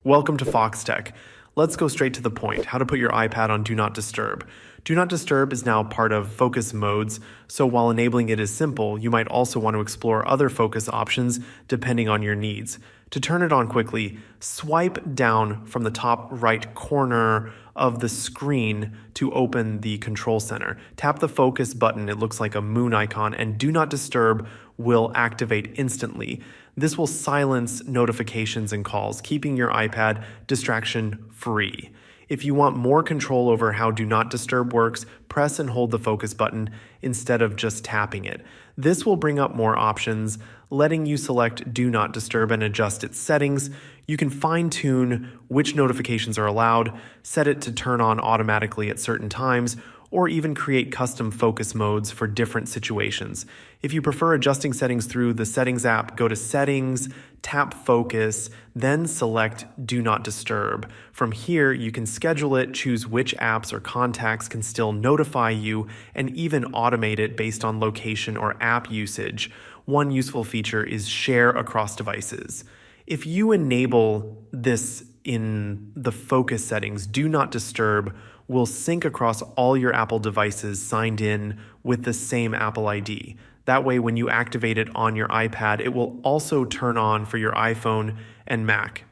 Welcome to Foxtecc. Let's go straight to the point, how to put your iPad on Do Not Disturb. Do Not Disturb is now part of focus modes, so while enabling it is simple, you might also want to explore other focus options depending on your needs. To turn it on quickly, swipe down from the top right corner of the screen to open the control center. Tap the focus button, it looks like a moon icon, and Do Not Disturb will activate instantly. This will silence notifications and calls, keeping your iPad distraction-free. If you want more control over how Do Not Disturb works, press and hold the focus button instead of just tapping it. This will bring up more options, letting you select Do Not Disturb and adjust its settings. You can fine-tune which notifications are allowed, set it to turn on automatically at certain times, or even create custom focus modes for different situations. If you prefer adjusting settings through the Settings app, go to Settings, tap Focus, then select Do Not Disturb. From here, you can schedule it, choose which apps or contacts can still notify you, and even automate it based on location or app usage. One useful feature is share across devices. If you enable this in the focus settings, Do Not Disturb will sync across all your Apple devices signed in with the same Apple ID. That way, when you activate it on your iPad, it will also turn on for your iPhone and Mac.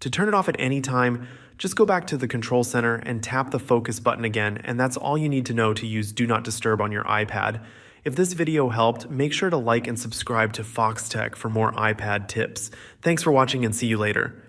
To turn it off at any time, just go back to the control center and tap the focus button again, and that's all you need to know to use Do Not Disturb on your iPad. If this video helped, make sure to like and subscribe to Foxtecc for more iPad tips. Thanks for watching and see you later.